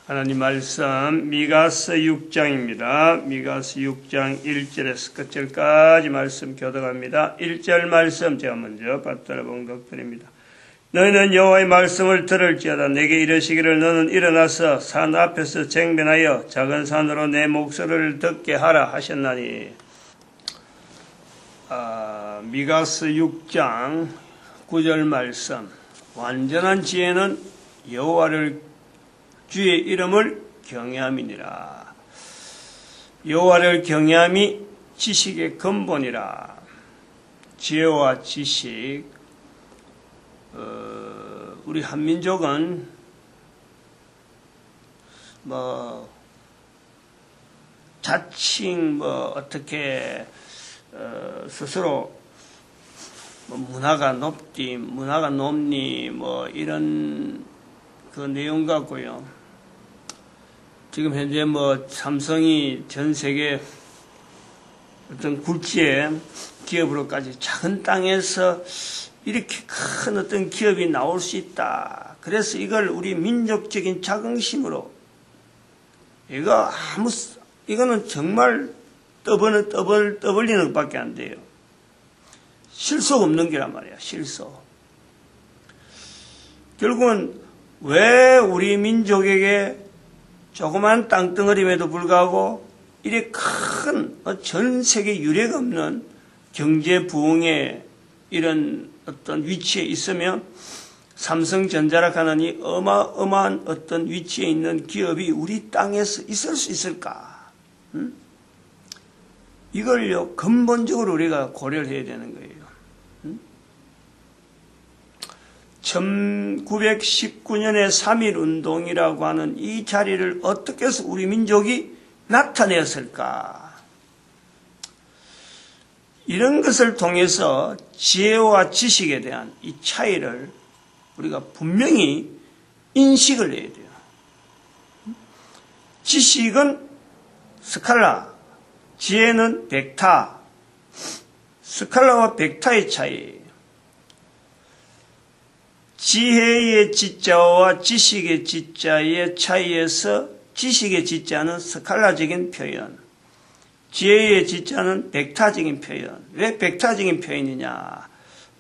하나님 말씀 미가서 6장입니다. 미가서 6장 1절에서 끝절까지 말씀 교독합니다. 1절 말씀 제가 먼저 받들어 봉독드립니다. 너희는 여호와의 말씀을 들을지어다. 내게 이르시기를 너는 일어나서 산 앞에서 쟁변하여 작은 산으로 내 목소리를 듣게 하라 하셨나니. 미가서 6장 9절 말씀. 완전한 지혜는 여호와를 주의 이름을 경외함이니라. 여호와를 경외함이 지식의 근본이라. 지혜와 지식. 우리 한민족은 자칭 어떻게 스스로 문화가 높디 문화가 높니 이런 그 내용 같고요. 지금 현재 삼성이 전 세계 어떤 굴지의 기업으로까지 작은 땅에서 이렇게 큰 어떤 기업이 나올 수 있다. 그래서 이걸 우리 민족적인 자긍심으로 이거는 정말 떠벌리는 것밖에 안 돼요. 실속 없는 게란 말이야. 실속. 결국은 왜 우리 민족에게 조그만 땅덩어림에도 불구하고 이렇게 큰 전 세계 유례가 없는 경제 부흥의 이런 어떤 위치에 있으며 삼성전자라 하는 이 어마어마한 어떤 위치에 있는 기업이 우리 땅에서 있을 수 있을까? 이걸요 근본적으로 우리가 고려를 해야 되는 거예요. 1919년의 3.1 운동이라고 하는 이 자리를 어떻게 해서 우리 민족이 나타냈을까? 이런 것을 통해서 지혜와 지식에 대한 이 차이를 우리가 분명히 인식을 해야 돼요. 지식은 스칼라, 지혜는 벡타, 스칼라와 벡타의 차이예요. 지혜의 지자와 지식의 지자의 차이에서 지식의 지자는 스칼라적인 표현, 지혜의 지자는 벡타적인 표현. 왜 벡타적인 표현이냐?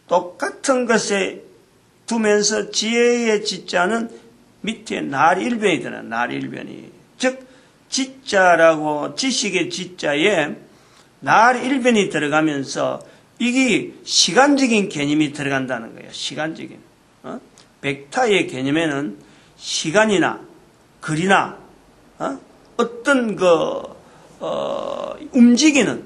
똑같은 것에 두면서 지혜의 지자는 밑에 날일변이 들어요. 날일변이. 즉 지자라고 지식의 지자에 날일변이 들어가면서 이게 시간적인 개념이 들어간다는 거예요. 시간적인. 벡타의 개념에는 시간이나 거리나 어떤 움직이는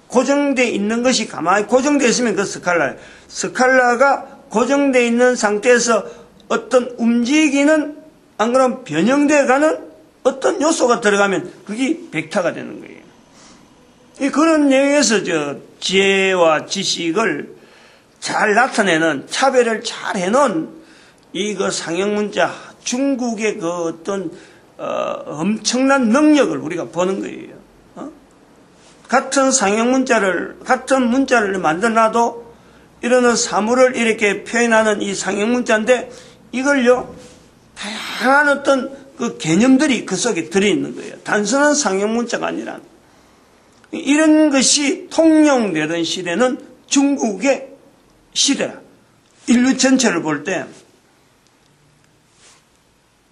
고정되어 있는 것이 가만히 고정되어 있으면 그 스칼라예요. 스칼라가 고정되어 있는 상태에서 어떤 움직이는 안 그러면 변형되어 가는 어떤 요소가 들어가면 그게 벡타가 되는 거예요. 그런 내용에서 지혜와 지식을 잘 나타내는 차별을 잘 해놓은 상형문자 중국의 그 어떤 엄청난 능력을 우리가 보는 거예요. 같은 같은 문자를 만들어놔도 이런 사물을 이렇게 표현하는 이 상형문자인데 이걸요 다양한 어떤 그 개념들이 그 속에 들어있는 거예요. 단순한 상형문자가 아니라 이런 것이 통용되던 시대는 중국의 시대라. 인류 전체를 볼 때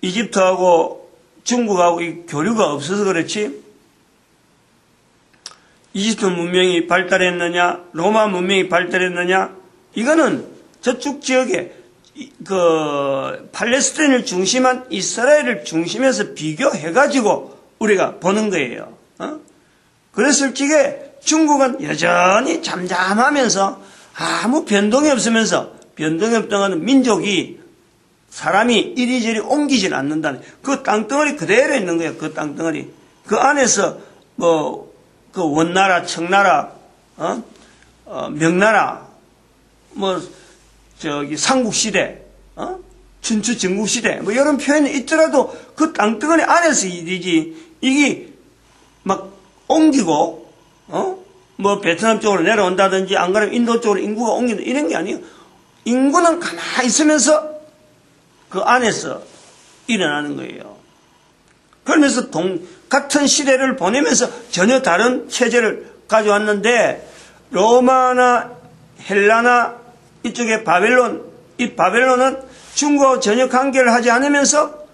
이집트하고 중국하고 이 교류가 없어서 그렇지 이집트 문명이 발달했느냐 로마 문명이 발달했느냐 이거는 저쪽 지역에 팔레스타인을 중심한 이스라엘을 중심해서 비교해가지고 우리가 보는 거예요. 그랬을 적에 중국은 여전히 잠잠하면서 아무 변동이 없으면서 변동이 없다는 민족이 사람이 이리저리 옮기질 않는다는 그 땅덩어리 그대로 있는 거예요. 그 땅덩어리. 그 안에서 그 원나라, 청나라, 명나라, 삼국시대, 춘추 전국시대, 이런 표현이 있더라도 그 땅덩어리 안에서 일이지, 이게 막 옮기고, 베트남 쪽으로 내려온다든지, 안 그러면 인도 쪽으로 인구가 옮긴다, 이런 게 아니에요. 인구는 가만히 있으면서 그 안에서 일어나는 거예요. 그러면서 같은 시대를 보내면서 전혀 다른 체제를 가져왔는데, 로마나 헬라나 이쪽에 바벨론, 이 바벨론은 중국하고 전혀 관계를 하지 않으면서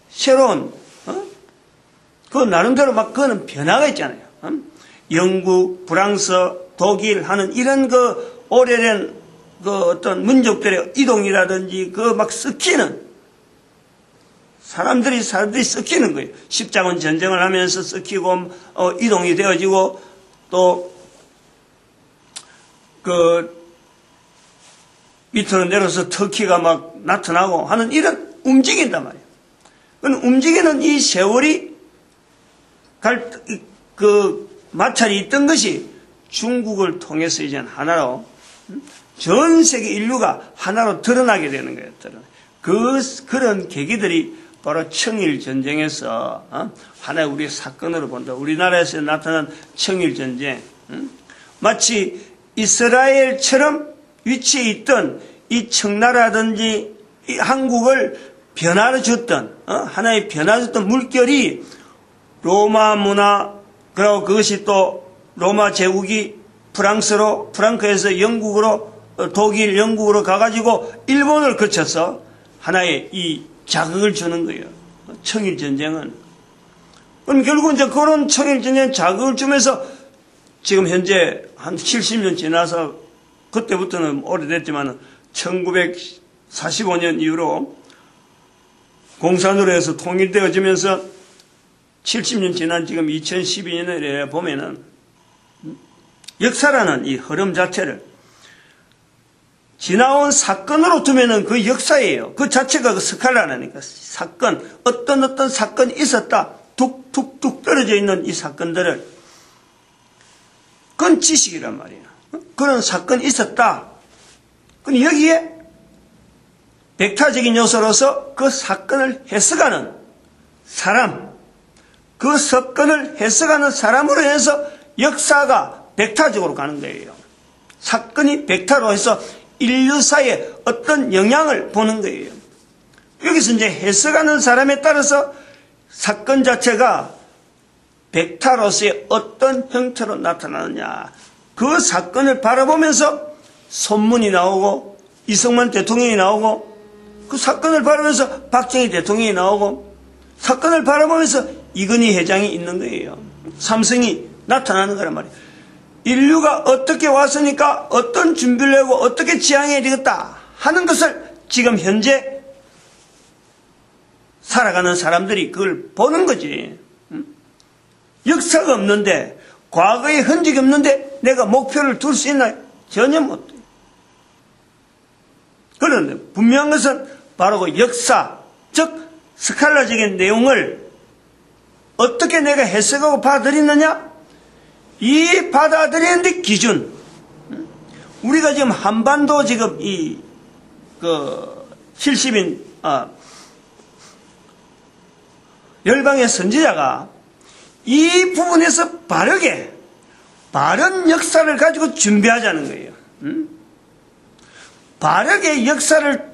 새로운, 그 나름대로 막 그거는 변화가 있잖아요. 영국, 프랑스, 독일 하는 이런 그 오래된 그 어떤 민족들의 이동이라든지 그 막 섞이는 사람들이 섞이는 거예요. 십자군 전쟁을 하면서 섞이고 이동이 되어지고 또 그 밑으로 내려서 터키가 막 나타나고 하는 이런 움직인단 말이에요. 그 움직이는 이 세월이 마찰이 있던 것이 중국을 통해서 이제 하나로 전 세계 인류가 하나로 드러나게 되는 거예요. 그런 계기들이 바로 청일전쟁에서 하나의 우리의 사건으로 본다. 우리나라에서 나타난 청일전쟁, 마치 이스라엘처럼 위치에 있던 이 청나라든지 이 한국을 변화를 줬던 하나의 변화를 줬던 물결이 로마 문화, 그리고 그것이 또 로마 제국이 프랑크에서 영국으로, 독일, 영국으로 가가지고 일본을 거쳐서 하나의 이 자극을 주는 거예요. 청일전쟁은. 그럼 결국 이제 그런 청일전쟁 자극을 주면서 지금 현재 한 70년 지나서 그때부터는 오래됐지만 1945년 이후로 공산으로 해서 통일되어지면서 70년 지난 지금 2012년에 보면은 역사라는 이 흐름 자체를 지나온 사건으로 두면은 그 역사예요. 그 자체가 그 스칼라라니까. 사건, 어떤 사건이 있었다. 툭툭툭 떨어져 있는 이 사건들을. 그건 지식이란 말이에요. 그런 사건이 있었다. 그럼 여기에 벡터적인 요소로서 그 사건을 해석하는 사람, 그 사건을 해석하는 사람으로 해서 역사가 벡터적으로 가는 거예요. 사건이 벡터로 해서 인류사에 어떤 영향을 보는 거예요. 여기서 이제 해석하는 사람에 따라서 사건 자체가 벡터로서의 어떤 형태로 나타나느냐. 그 사건을 바라보면서 손문이 나오고 이승만 대통령이 나오고 그 사건을 바라보면서 박정희 대통령이 나오고 사건을 바라보면서 이건희 회장이 있는 거예요. 삼성이 나타나는 거란 말이에요. 인류가 어떻게 왔으니까 어떤 준비를 하고 어떻게 지향해야 되겠다 하는 것을 지금 현재 살아가는 사람들이 그걸 보는 거지. 역사가 없는데, 과거에 흔적이 없는데 내가 목표를 둘 수 있나? 전혀 못해. 그런데 분명한 것은 바로 그 역사, 즉 스칼라적인 내용을 어떻게 내가 해석하고 받아들이느냐? 이 받아들이는데 기준. 우리가 지금 한반도 지금 70인 열방의 선지자가 이 부분에서 바른 역사를 가지고 준비하자는 거예요. 바르게 역사를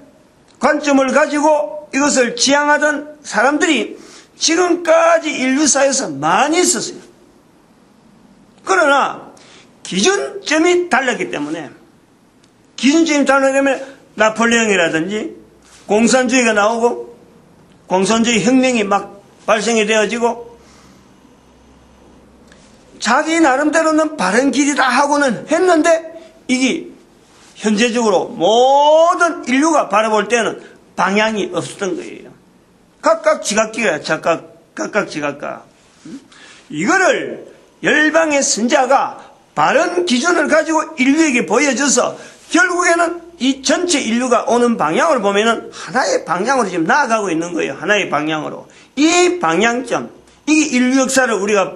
관점을 가지고 이것을 지향하던 사람들이 지금까지 인류사에서 많이 있었어요. 그러나 기준점이 달랐기 때문에 나폴레옹이라든지 공산주의가 나오고 공산주의 혁명이 막 발생이 되어지고 자기 나름대로는 바른 길이다 하고는 했는데 이게 현재적으로 모든 인류가 바라볼 때는 방향이 없었던 거예요. 각각 지각기가 각각 지각가. 이거를 열방의 선자가 바른 기준을 가지고 인류에게 보여줘서 결국에는 이 전체 인류가 오는 방향을 보면은 하나의 방향으로 지금 나아가고 있는 거예요. 하나의 방향으로. 이 방향점, 이게 인류 역사를 우리가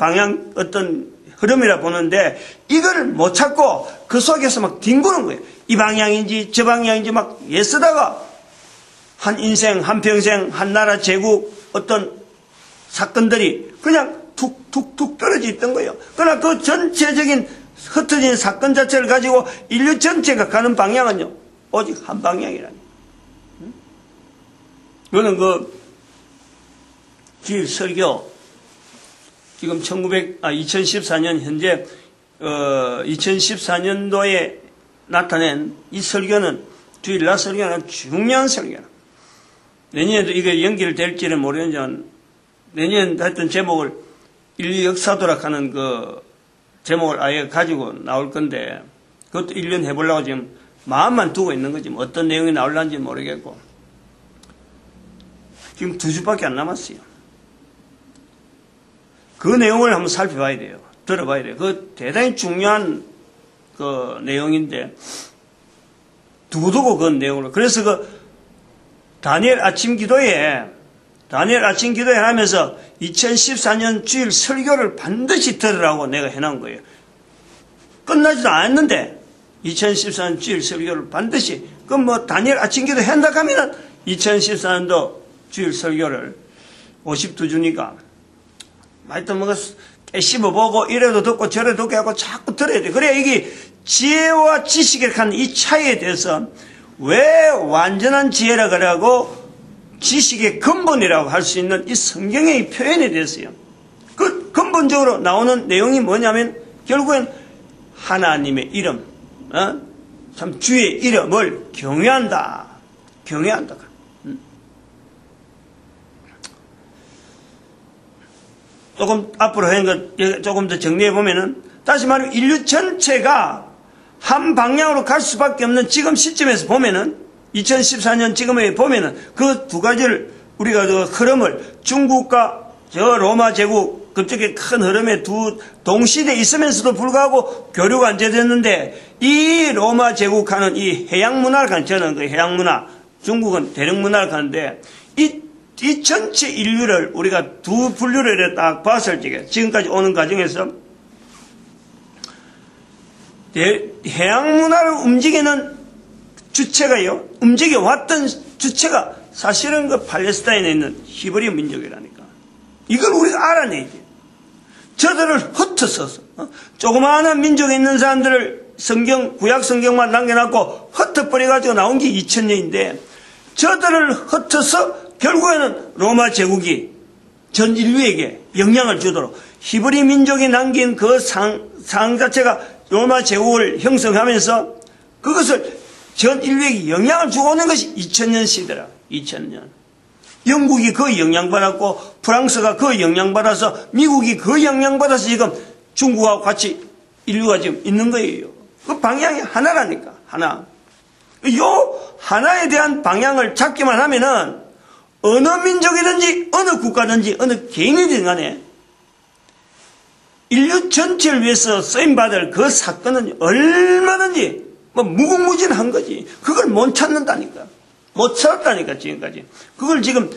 어떤 흐름이라 보는데 이걸 못 찾고 그 속에서 막 뒹구는 거예요. 이 방향인지 저 방향인지 막 애쓰다가 한 인생, 한 평생, 한 나라 제국 어떤 사건들이 그냥 툭툭툭 떨어져 있던 거예요. 그러나 그 전체적인 흩어진 사건 자체를 가지고 인류 전체가 가는 방향은요, 오직 한 방향이라니. 이거는 주일 설교, 지금 2014년 현재 2014년도에 나타낸 이 설교는 주일날 설교는 중요한 설교다. 내년에도 이게 연결될지는 모르겠지만 내년 하여튼 제목을 인류 역사도락하는 그 제목을 아예 가지고 나올 건데 그것도 1년 해보려고 지금 마음만 두고 있는 거지 뭐 어떤 내용이 나올는지 모르겠고 지금 2주밖에 안 남았어요. 그 내용을 한번 살펴봐야 돼요. 들어봐야 돼요. 그 대단히 중요한 그 내용인데 두고두고 그 내용으로 그래서 그 다니엘 아침 기도회 하면서 2014년 주일 설교를 반드시 들으라고 내가 해놓은 거예요. 끝나지도 않았는데 2014년 주일 설교를 반드시 그럼 뭐 다니엘 아침 기도 한다 하면은 2014년도 주일 설교를 52주니까 하여튼 뭐가 씹어보고 이래도 듣고 저래도 듣고 하고 자꾸 들어야 돼. 그래야 이게 지혜와 지식에 간 이 차이에 대해서 왜 완전한 지혜라 그러고 지식의 근본이라고 할 수 있는 이 성경의 표현에 대해서요. 그 근본적으로 나오는 내용이 뭐냐면 결국엔 하나님의 이름, 참 주의 이름을 경외한다. 경외한다. 조금 앞으로 한 것 조금 더 정리해 보면은 다시 말하면 인류 전체가 한 방향으로 갈 수밖에 없는 지금 시점에서 보면은 2014년 지금에 보면은 그 두 가지를 우리가 그 흐름을 중국과 저 로마 제국 그쪽에 큰 흐름에 두 동시대에 있으면서도 불구하고 교류가 안 되었는데 이 로마 제국하는 이 해양 문화를 가는 저는 그 해양 문화 중국은 대륙 문화를 가는데 이 전체 인류를 우리가 두 분류를 딱 봤을 때 지금까지 오는 과정에서 해양 문화를 움직이는 주체가요, 움직여왔던 주체가 사실은 그 팔레스타인에 있는 히브리 민족이라니까. 이걸 우리가 알아내야지. 저들을 흩어서서, 조그마한 민족에 있는 사람들을 구약 성경만 남겨놨고 흩어버려가지고 나온 게 2000년인데, 저들을 흩어서 결국에는 로마 제국이 전 인류에게 영향을 주도록 히브리 민족이 남긴 그 상 자체가 로마 제국을 형성하면서 그것을 전 인류에게 영향을 주고 오는 것이 2000년 시대라. 2000년. 영국이 그 영향받았고 프랑스가 그 영향받아서 미국이 그 영향받아서 지금 중국하고 같이 인류가 지금 있는 거예요. 그 방향이 하나라니까. 하나. 요 하나에 대한 방향을 잡기만 하면은 어느 민족이든지 어느 국가든지 어느 개인이든 간에 인류 전체를 위해서 쓰임받을 그 사건은 얼마든지 무궁무진한 거지. 그걸 못 찾는다니까. 못 찾았다니까 지금까지. 그걸 지금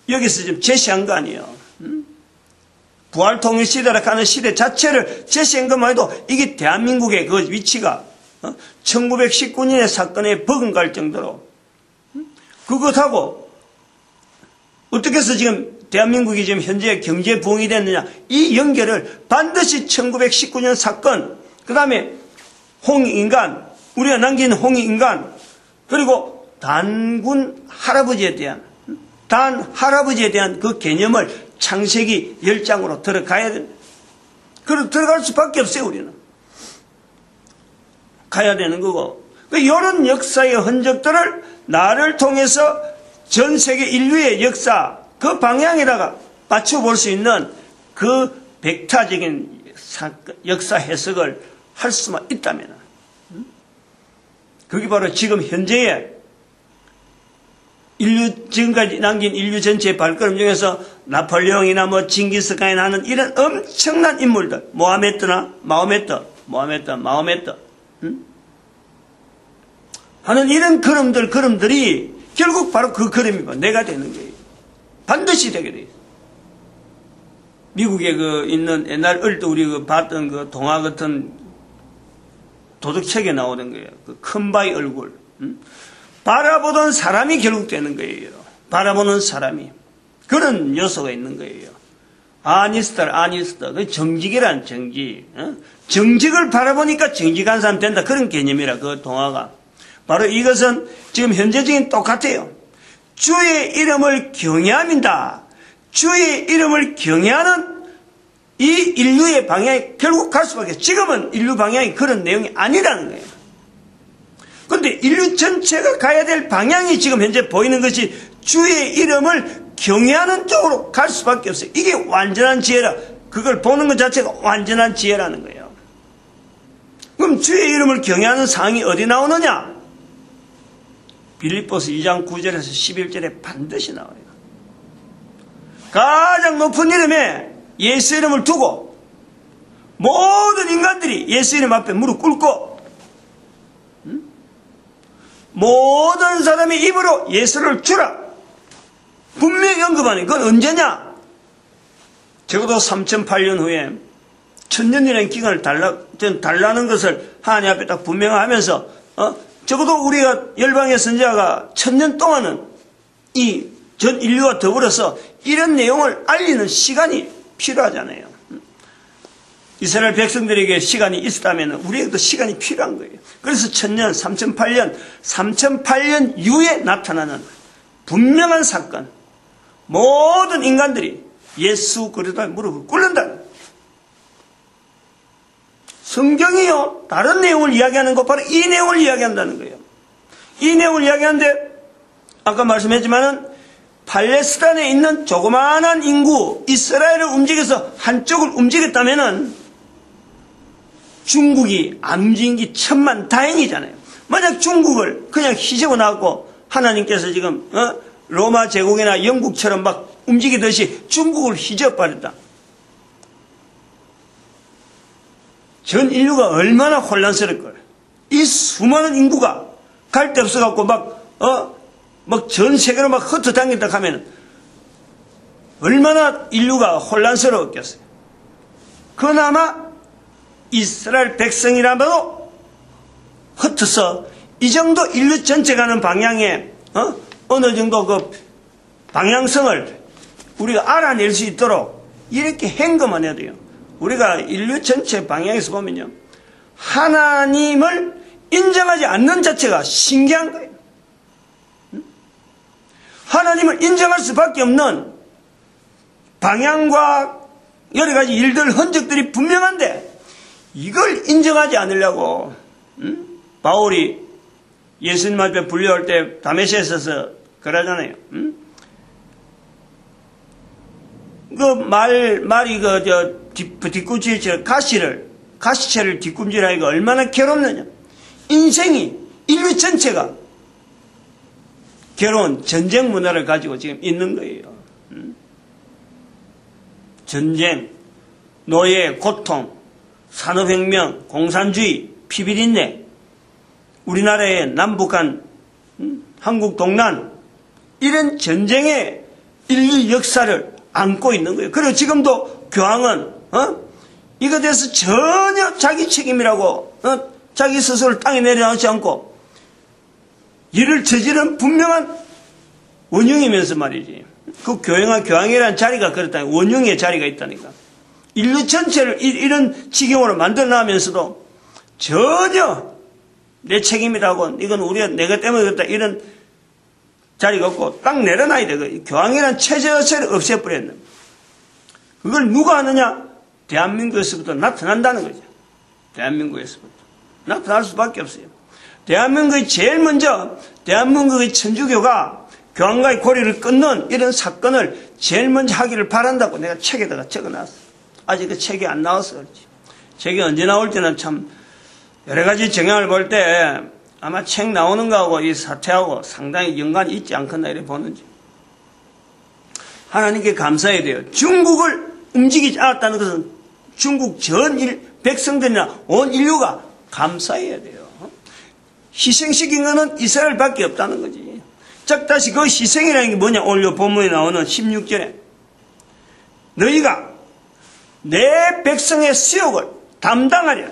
여기서 지금 제시한 거 아니에요. 부활통일 시대라 하는 시대 자체를 제시한 것만 해도 이게 대한민국의 그 위치가 1919년의 사건에 버금갈 정도로 그것하고 어떻게 해서 지금 대한민국이 지금 현재 경제 부흥이 됐느냐 이 연결을 반드시 1919년 사건 그 다음에 홍익인간 우리가 남긴 홍익인간 그리고 단군 할아버지에 대한 그 개념을 창세기 10장으로 들어가야 됩니다. 그리고 들어갈 수밖에 없어요. 우리는 가야 되는 거고 이런 역사의 흔적들을 나를 통해서 전 세계 인류의 역사 그 방향에다가 맞춰볼 수 있는 그 백타적인 역사 해석을 할 수만 있다면 그게 바로 지금 현재의 지금까지 남긴 인류 전체의 발걸음 중에서 나폴레옹이나 징기스칸이나 하는 이런 엄청난 인물들 모하메드나 마호메트 하는 이런 걸음들이 결국 바로 그 걸음이 내가 되는 거예요. 반드시 되게 돼 있어요. 미국에 있는 옛날 어릴 때 우리 봤던 그 동화 같은 도덕책에 나오는 거예요. 그 큰 바위 얼굴. 바라보던 사람이 결국 되는 거예요. 바라보는 사람이. 그런 요소가 있는 거예요. 아니스터. 그 정직이란 정직. 정직을 바라보니까 정직한 사람 된다. 그런 개념이라, 그 동화가. 바로 이것은 지금 현재적인 똑같아요. 주의 이름을 경외함이다. 주의 이름을 경외하는 이 인류의 방향이 결국 갈 수밖에, 지금은 인류 방향이 그런 내용이 아니라는 거예요. 그런데 인류 전체가 가야 될 방향이 지금 현재 보이는 것이 주의 이름을 경외하는 쪽으로 갈 수밖에 없어요. 이게 완전한 지혜라. 그걸 보는 것 자체가 완전한 지혜라는 거예요. 그럼 주의 이름을 경외하는 상황이 어디 나오느냐? 빌립보서 2장 9절에서 11절에 반드시 나와요. 가장 높은 이름에 예수 이름을 두고 모든 인간들이 예수 이름 앞에 무릎 꿇고 모든 사람이 입으로 예수를 주라 분명히 언급하는, 그건 언제냐? 적어도 3008년 후에 천년이라는 기간을 달라는 것을 하나님 앞에 딱 분명하면서 적어도 우리가 열방의 선지자가 1000년 동안은 이 전 인류와 더불어서 이런 내용을 알리는 시간이 필요하잖아요. 이스라엘 백성들에게 시간이 있었다면 우리에게도 시간이 필요한 거예요. 그래서 1000년, 3008년 이후에 나타나는 분명한 사건, 모든 인간들이 예수 그리스도의 무릎을 꿇는다. 성경이요, 다른 내용을 이야기하는 것, 바로 이 내용을 이야기한다는 거예요. 이 내용을 이야기하는데 아까 말씀했지만은 팔레스타인에 있는 조그마한 인구 이스라엘을 움직여서 한쪽을 움직였다면은 중국이 안 움직인 게 천만다행이잖아요. 만약 중국을 그냥 휘저어 놨고 하나님께서 지금 로마 제국이나 영국처럼 막 움직이듯이 중국을 휘저어 버렸다. 전 인류가 얼마나 혼란스러울 거예요. 이 수많은 인구가 갈 데 없어갖고 막 전 세계로 막 흩어다닌다 하면 얼마나 인류가 혼란스러웠겠어요. 그나마 이스라엘 백성이라도 흩어서 이 정도 인류 전체 가는 방향에 어느 정도 그 방향성을 우리가 알아낼 수 있도록 이렇게 행거만 해도 돼요. 우리가 인류 전체 방향에서 보면요, 하나님을 인정하지 않는 자체가 신기한 거예요. 하나님을 인정할 수밖에 없는 방향과 여러 가지 일들, 흔적들이 분명한데 이걸 인정하지 않으려고 바울이 예수님 앞에 불려올 때 다메섹에서 그러잖아요. 말이 뒷꿈치에 가시채를 뒷꿈질하기가 얼마나 괴롭느냐. 인생이, 인류 전체가 괴로운 전쟁 문화를 가지고 지금 있는 거예요. 전쟁, 노예, 고통, 산업혁명, 공산주의, 피비린내, 우리나라의 남북한, 한국 동란, 이런 전쟁의 인류 역사를 안고 있는 거예요. 그리고 지금도 교황은 이것에 대해서 전혀 자기 책임이라고 자기 스스로를 땅에 내려놓지 않고 이를 저지른 분명한 원흉이면서 말이지. 그 교황이라는 자리가 그렇다. 원흉의 자리가 있다니까. 인류 전체를 이런 지경으로 만들어나면서도 전혀 내 책임이라고, 이건 내가 때문에 그렇다, 이런 자리가 없고 딱 내려놔야 돼. 교황이라는 체제 자체를 없애버렸네. 그걸 누가 하느냐? 대한민국에서부터 나타난다는 거죠. 대한민국에서부터 나타날 수밖에 없어요. 대한민국이 제일 먼저, 대한민국의 천주교가 교황과의 고리를 끊는 이런 사건을 제일 먼저 하기를 바란다고 내가 책에다가 적어놨어. 아직 그 책이 안 나와서 그렇지. 책이 언제 나올지는 참 여러 가지 정황을 볼 때 아마 책 나오는 거하고 이 사태하고 상당히 연관이 있지 않겠나 이렇게 보는지. 하나님께 감사해야 돼요. 중국을 움직이지 않았다는 것은 중국 전 백성들이나 온 인류가 감사해야 돼요. 희생시킨 것은 이스라엘밖에 없다는 거지. 즉 다시 그 희생이라는 게 뭐냐? 오늘 본문에 나오는 16절에 너희가 내 백성의 수욕을 담당하랴.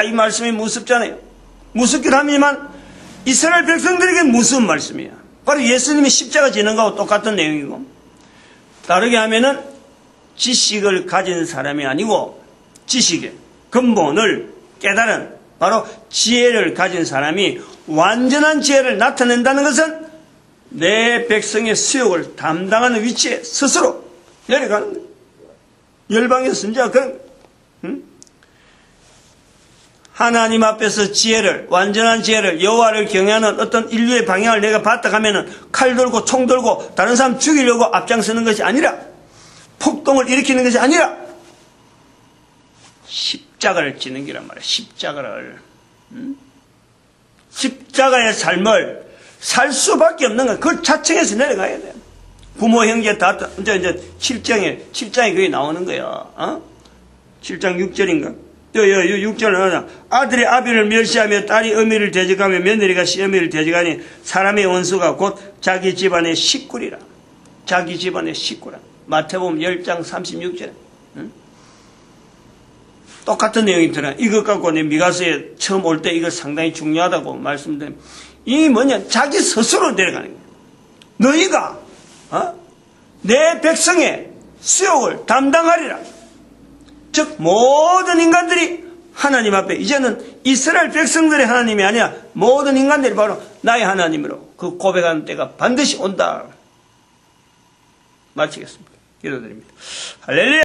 이 말씀이 무섭잖아요. 무섭기도 합니다만 이스라엘 백성들에게 무서운 말씀이야. 바로 예수님이 십자가 지는 거하고 똑같은 내용이고, 다르게 하면은 지식을 가진 사람이 아니고 지식의 근본을 깨달은 바로 지혜를 가진 사람이 완전한 지혜를 나타낸다는 것은 내 백성의 수욕을 담당하는 위치에 스스로 내려가는 거예요. 열방의 선지자가 그런 거예요. 응? 하나님 앞에서 지혜를, 완전한 지혜를, 여호와를 경외하는 어떤 인류의 방향을 내가 봤다 하면은 칼 들고 총 들고 다른 사람 죽이려고 앞장서는 것이 아니라, 폭동을 일으키는 것이 아니라 십자가를 지는 기란 말이야. 십자가를. 십자가의 삶을 살 수밖에 없는 거야. 그걸 자청해서 내려가야 돼. 부모 형제 다 이제 7장에 그게 나오는 거야. 7장 6절인가? 6절은 아들이 아비를 멸시하며 딸이 어미를 대적하며 며느리가 시어미를 대적하니 사람의 원수가 곧 자기 집안의 식구리라. 자기 집안의 식구라. 마태복음 10장 36절에. 똑같은 내용이 들어요. 이것 갖고 내 미가서에 처음 올 때 이거 상당히 중요하다고 말씀드립니다. 이 뭐냐? 자기 스스로 내려가는 거예요. 너희가 내 백성의 수욕을 담당하리라. 즉 모든 인간들이 하나님 앞에 이제는 이스라엘 백성들의 하나님이 아니라 모든 인간들이 바로 나의 하나님으로 그 고백하는 때가 반드시 온다. 마치겠습니다. 기도드립니다. 할렐루야.